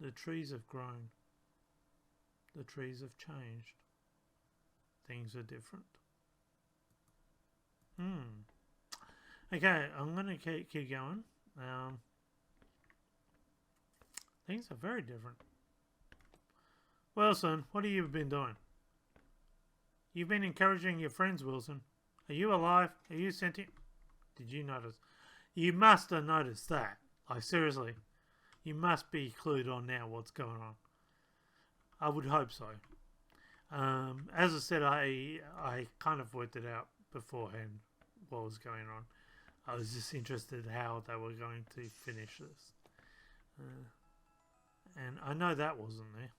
The trees have grown. The trees have changed. Things are different. Okay, I'm going to keep going. Things are very different. Wilson, what have you been doing? You've been encouraging your friends, Wilson. Are you alive? Are you sentient? Did you notice? You must have noticed that. Like, seriously. You must be clued on now what's going on. I would hope so. As I said, I kind of worked it out beforehand what was going on. I was just interested how they were going to finish this. And I know that wasn't there.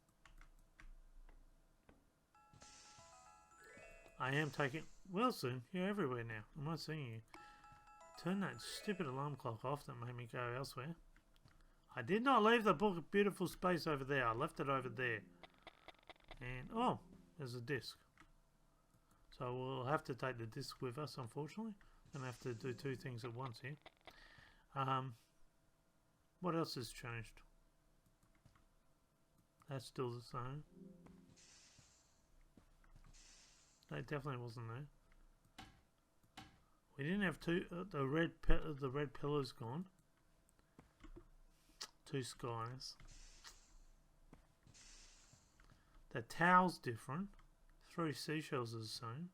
I am taking... Wilson, you're everywhere now. I'm not seeing you. Turn that stupid alarm clock off that made me go elsewhere. I did not leave the book of beautiful space over there. I left it over there. And, oh, there's a disc. So we'll have to take the disc with us, unfortunately. Gonna have to do two things at once here. What else has changed? That's still the same. That definitely wasn't there. We didn't have two. The red pillar's gone. Two skies. The towel's different. 3 seashells is the same.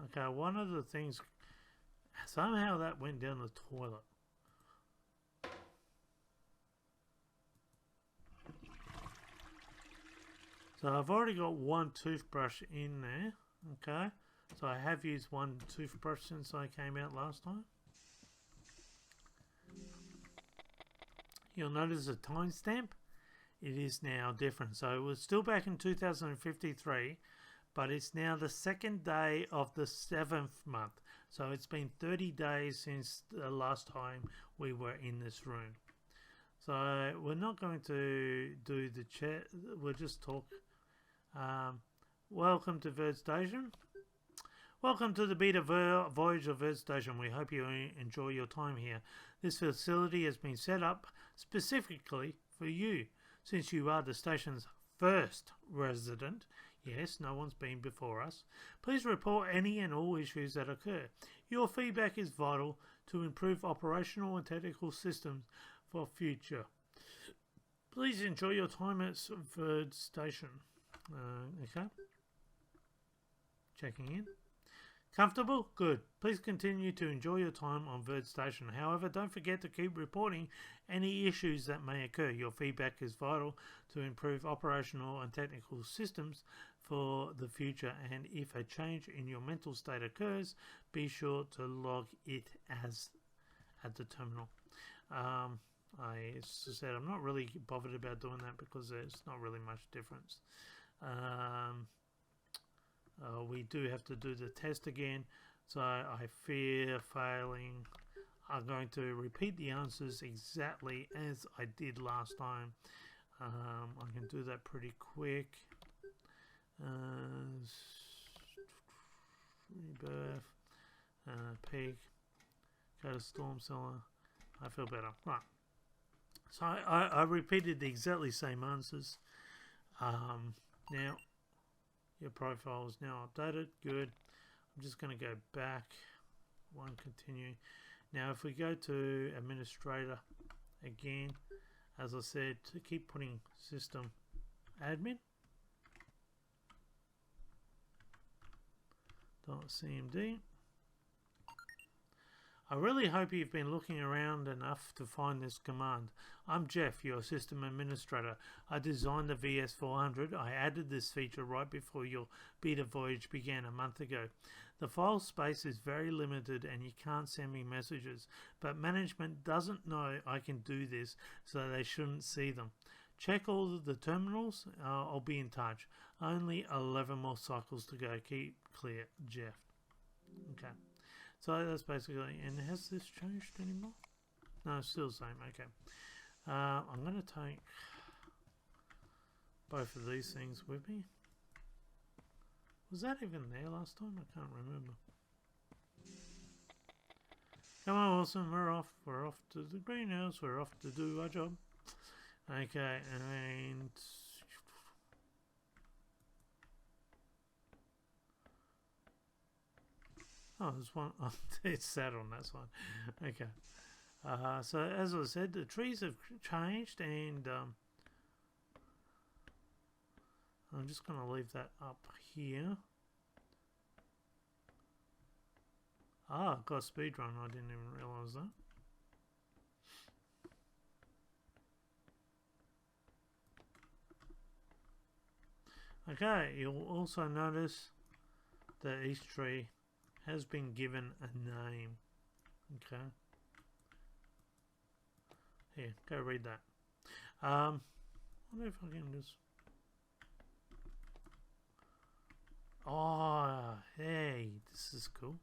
Okay, one of the things, somehow that went down the toilet. So I've already got one toothbrush in there. Okay, so I have used one toothbrush since I came out last time. You'll notice a timestamp. It is now different. So it was still back in 2053, but it's now the 2nd day of the 7th month. So it's been 30 days since the last time we were in this room. So we're not going to do the chat. We'll just talk. Welcome to Verde Station. Welcome to the beta voyage of Verde Station. We hope you enjoy your time here. This facility has been set up specifically for you, since you are the station's first resident. Yes, no one's been before us. Please report any and all issues that occur. Your feedback is vital to improve operational and technical systems for future. Please enjoy your time at Verde Station. Okay. Checking in. Comfortable? Good. Please continue to enjoy your time on Verde Station. However, don't forget to keep reporting any issues that may occur. Your feedback is vital to improve operational and technical systems for the future, and if a change in your mental state occurs, be sure to log it as at the terminal. I said I'm not really bothered about doing that because there's not really much difference. We do have to do the test again, so I fear failing. I'm going to repeat the answers exactly as I did last time. I can do that pretty quick. Rebirth, peak, go to storm cellar. I feel better. Right. So I repeated the exactly same answers. Now your profile is now updated. Good. I'm just going to go back. One, continue. Now if we go to administrator again, as I said, to keep putting system admin .cmd. I really hope you've been looking around enough to find this command. I'm Jeff, your system administrator. I designed the VS400. I added this feature right before your beta voyage began a month ago. The file space is very limited and you can't send me messages, but management doesn't know I can do this, so they shouldn't see them. Check all of the terminals. I'll be in touch. Only 11 more cycles to go. Keep clear, Jeff. Okay. So that's basically, and has this changed anymore? No, it's still the same. Okay. I'm going to take both of these things with me. Was that even there last time? I can't remember. Come on, Wilson, we're off. We're off to the greenhouse. We're off to do our job. Okay, and... Oh, there's one. Oh, it's sad on that side. Okay. So, as I said, the trees have changed, and I'm just going to leave that up here. Ah, I've got a speed run. I didn't even realise that. Okay, you'll also notice that each tree has been given a name. Okay. Here, go read that. I wonder if I can just... Oh, hey, this is cool.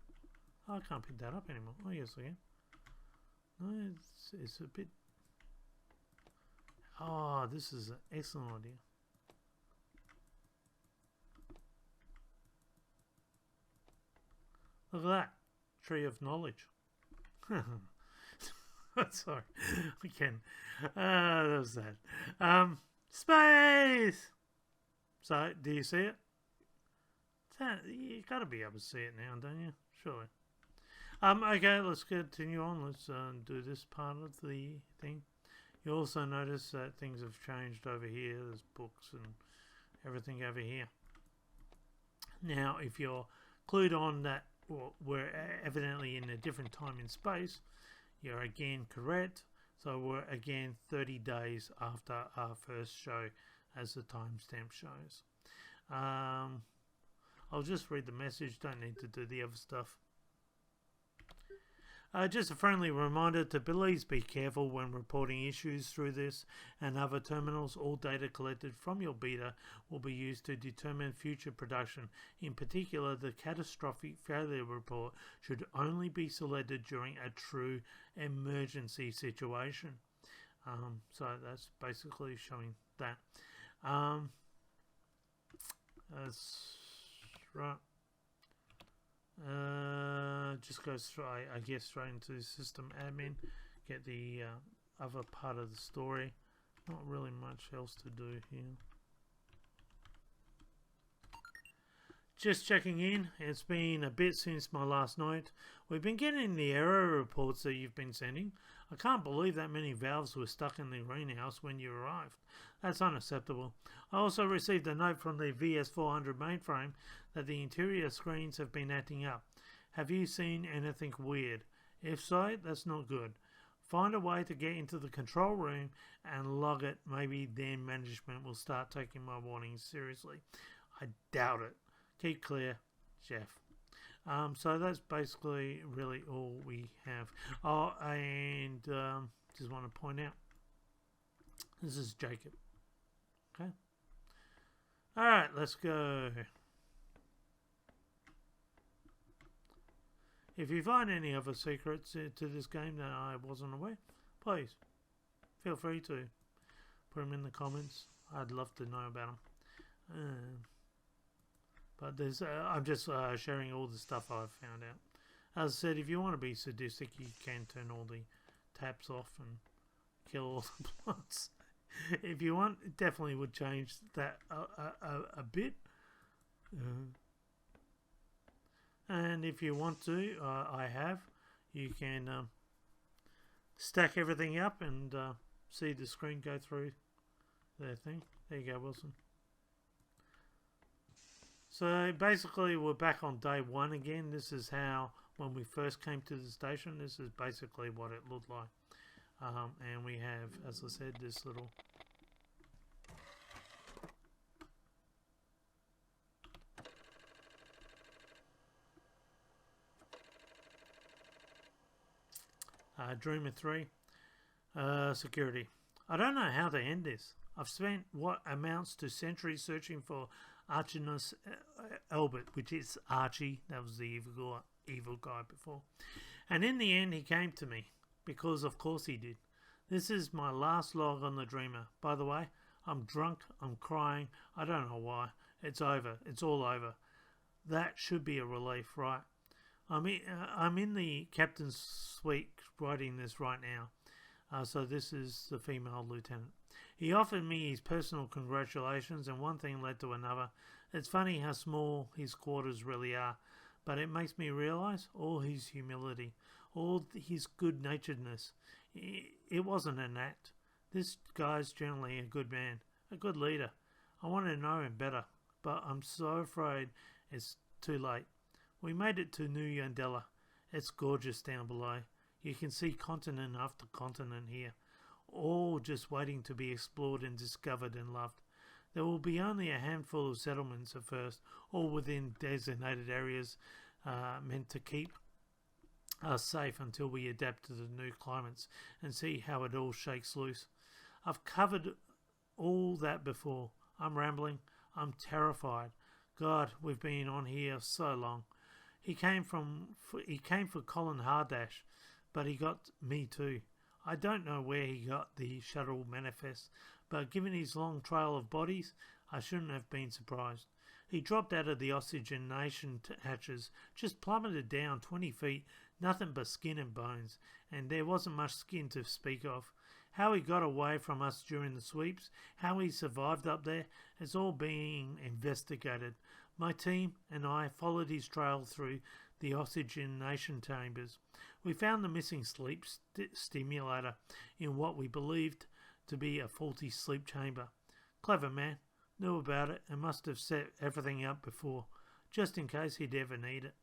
Oh, I can't pick that up anymore. Oh, yes, I can. No, it's a bit... Oh, this is an excellent idea. Look at that. Tree of knowledge. Sorry. Again. That was that. Space! So, do you see it? You gotta be able to see it now, don't you? Surely. Okay, let's continue on. Let's do this part of the thing. You also notice that things have changed over here. There's books and everything over here. Now, if you're clued on that we're evidently in a different time in space, you're again correct. So we're again 30 days after our first show, as the timestamp shows. I'll just read the message, don't need to do the other stuff. Just a friendly reminder to please be careful when reporting issues through this and other terminals. All data collected from your beta will be used to determine future production. In particular, the catastrophic failure report should only be selected during a true emergency situation. So that's basically showing that. That's right. Just go straight, I guess, straight into system admin, get the other part of the story. Not really much else to do here. Just checking in. It's been a bit since my last night. We've been getting the error reports that you've been sending. I can't believe that many valves were stuck in the greenhouse when you arrived. That's unacceptable. I also received a note from the VS400 mainframe that the interior screens have been acting up. Have you seen anything weird? If so, that's not good. Find a way to get into the control room and log it. Maybe then management will start taking my warnings seriously. I doubt it. Keep clear, Jeff. So that's basically really all we have. Oh, and just want to point out, this is Jacob. Okay. All right, let's go. If you find any other secrets to this game that I wasn't aware, please feel free to put them in the comments. I'd love to know about them. But there's, I'm just sharing all the stuff I've found out. As I said, if you want to be sadistic, you can turn all the taps off and kill all the plants. If you want, it definitely would change that a bit. And if you want to, I have. You can stack everything up and see the screen go through their thing. There you go, Wilson. So basically we're back on day one again. This is how, when we first came to the station, this is basically what it looked like. And we have, as I said, this little Dreamer 3 security. I don't know how to end this. I've spent what amounts to centuries searching for Archinus Albert, which is Archie. That was the evil guy before. And in the end, he came to me, because of course he did. This is my last log on the Dreamer. By the way, I'm drunk, I'm crying, I don't know why. It's over, it's all over. That should be a relief, right? I'm in the captain's suite writing this right now. So this is the female lieutenant. He offered me his personal congratulations, and one thing led to another. It's funny how small his quarters really are, but it makes me realize all his humility, all his good-naturedness. It wasn't an act. This guy's generally a good man, a good leader. I want to know him better, but I'm so afraid it's too late. We made it to New Yandella. It's gorgeous down below. You can see continent after continent here, all just waiting to be explored and discovered and loved. There will be only a handful of settlements at first, all within designated areas meant to keep us safe until we adapt to the new climates and see how it all shakes loose. I've covered all that before. I'm rambling. I'm terrified. God, we've been on here so long. He came for Colin Hardash, but he got me too. I don't know where he got the shuttle manifest, but given his long trail of bodies, I shouldn't have been surprised. He dropped out of the oxygenation hatches, just plummeted down 20 feet, nothing but skin and bones, and there wasn't much skin to speak of. How he got away from us during the sweeps, how he survived up there, is all being investigated. My team and I followed his trail through the oxygenation chambers. We found the missing sleep stimulator in what we believed to be a faulty sleep chamber. Clever man, knew about it and must have set everything up before, just in case he'd ever need it.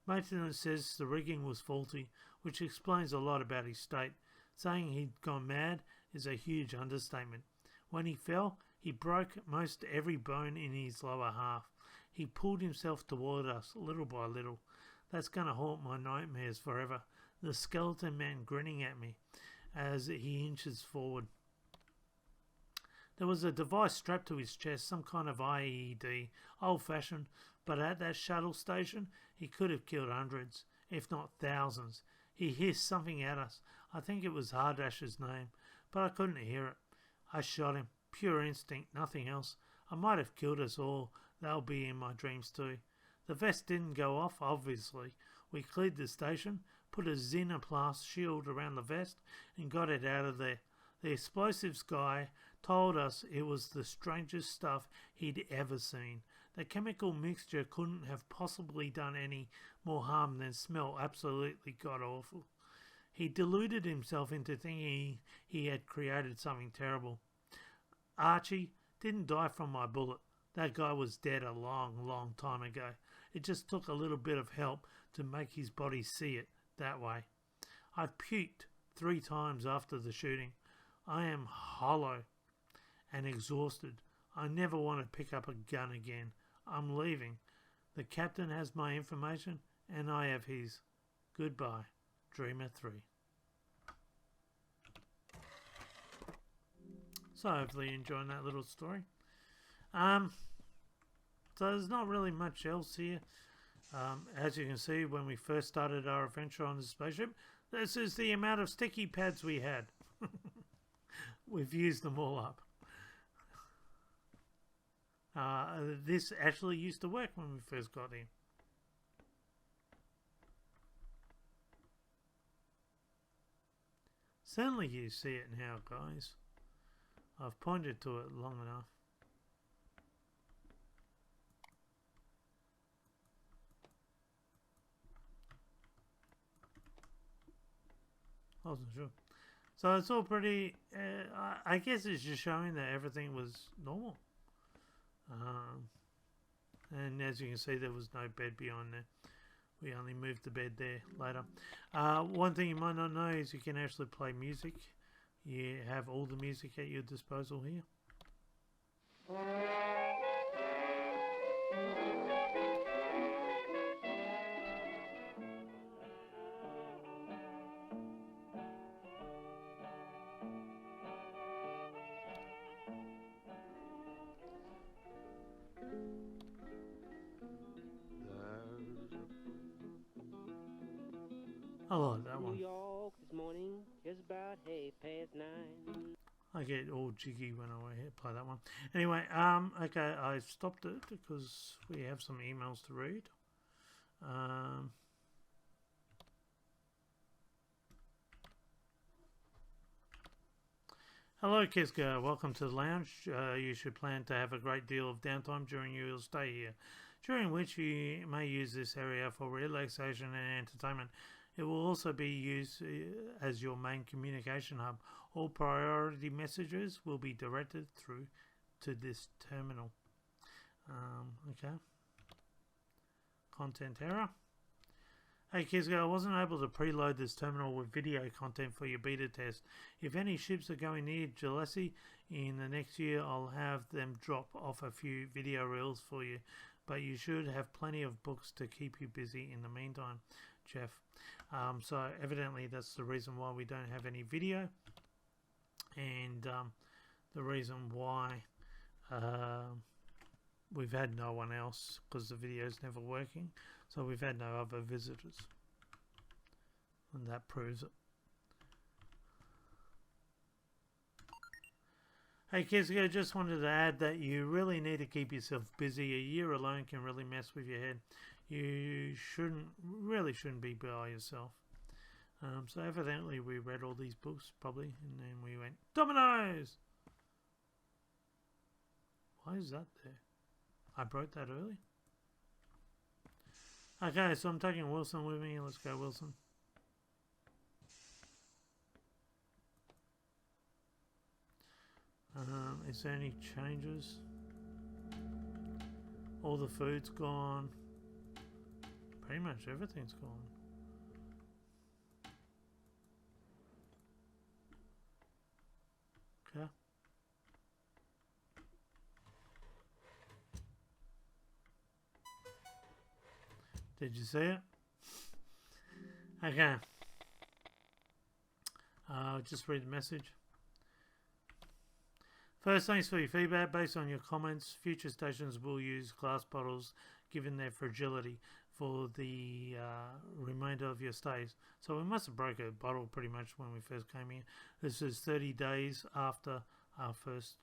Maintenance says the rigging was faulty, which explains a lot about his state. Saying he'd gone mad is a huge understatement. When he fell, he broke most every bone in his lower half. He pulled himself toward us, little by little. That's going to haunt my nightmares forever. The skeleton man grinning at me as he inches forward. There was a device strapped to his chest, some kind of IED, old-fashioned, but at that shuttle station, he could have killed hundreds, if not thousands. He hissed something at us. I think it was Hardash's name, but I couldn't hear it. I shot him. Pure instinct, nothing else. I might have killed us all. They'll be in my dreams too. The vest didn't go off, obviously. We cleared the station, put a Xenoplast shield around the vest, and got it out of there. The explosives guy told us it was the strangest stuff he'd ever seen. The chemical mixture couldn't have possibly done any more harm than smell absolutely god-awful. He deluded himself into thinking he had created something terrible. Archie didn't die from my bullet. That guy was dead a long, long time ago. It just took a little bit of help to make his body see it that way. I puked 3 times after the shooting. I am hollow and exhausted. I never want to pick up a gun again. I'm leaving. The captain has my information and I have his. Goodbye, Dreamer 3. So hopefully you're enjoying that little story. So there's not really much else here. As you can see, when we first started our adventure on the spaceship, this is the amount of sticky pads we had. We've used them all up. This actually used to work when we first got in. Certainly you see it now, guys. I've pointed to it long enough. I wasn't sure. So it's all pretty, I guess it's just showing that everything was normal. And as you can see, there was no bed beyond there. We only moved the bed there later. One thing you might not know is you can actually play music. You have all the music at your disposal here. I like that one. New York this morning, just about 9:30. I get all jiggy when I play that one. Anyway, okay, I stopped it because we have some emails to read. Hello, Kiska. Welcome to the lounge. You should plan to have a great deal of downtime during your stay here, during which you may use this area for relaxation and entertainment. It will also be used as your main communication hub. All priority messages will be directed through to this terminal. Okay. Content error. Hey Kiska, I wasn't able to preload this terminal with video content for your beta test. If any ships are going near Jalesi in the next year, I'll have them drop off a few video reels for you. But you should have plenty of books to keep you busy in the meantime, Jeff. So evidently that's the reason why we don't have any video. And the reason why we've had no one else, because the video's never working. So we've had no other visitors, and that proves it. Hey Kiska, just wanted to add that you really need to keep yourself busy. A year alone can really mess with your head. You really shouldn't be by yourself. So evidently we read all these books probably, and then we went, Dominoes! Why is that there? I broke that early. Okay, so I'm taking Wilson with me. Let's go, Wilson. Is there any changes? All the food's gone. Pretty much everything's gone. Okay. Did you see it? Okay. Just read the message. First, thanks for your feedback. Based on your comments, future stations will use glass bottles given their fragility for the remainder of your stays. So we must have broke a bottle pretty much when we first came here. This is 30 days after our first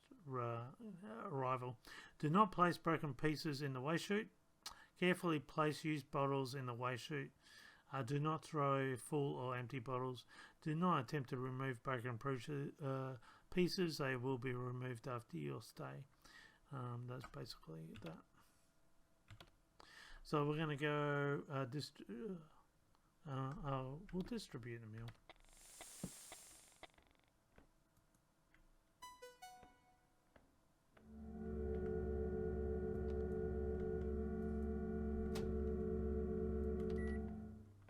arrival. Do not place broken pieces in the waste chute. Carefully place used bottles in the waste chute. Do not throw full or empty bottles. Do not attempt to remove broken pieces. They will be removed after your stay. That's basically that. So we're going to go we'll distribute the meal.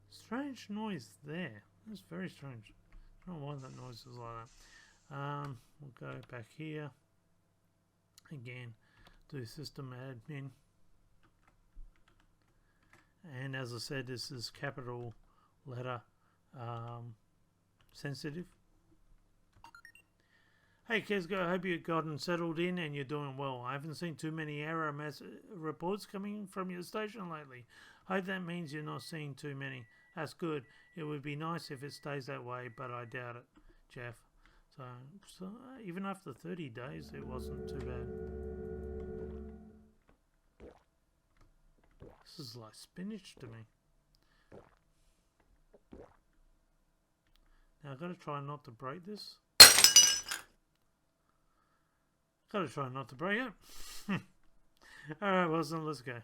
Strange noise there. That's very strange. I don't know why that noise is like that. We'll go back here. Again, do system admin. And as I said, this is capital letter sensitive. Hey Kesko, I hope you've gotten settled in and you're doing well. I haven't seen too many error reports coming from your station lately. Hope that means you're not seeing too many. That's good. It would be nice if it stays that way, but I doubt it, Jeff. So even after 30 days, it wasn't too bad. This is like spinach to me. Now I've got to try not to break this. Gotta try not to break it. Alright, Wilson, let's go.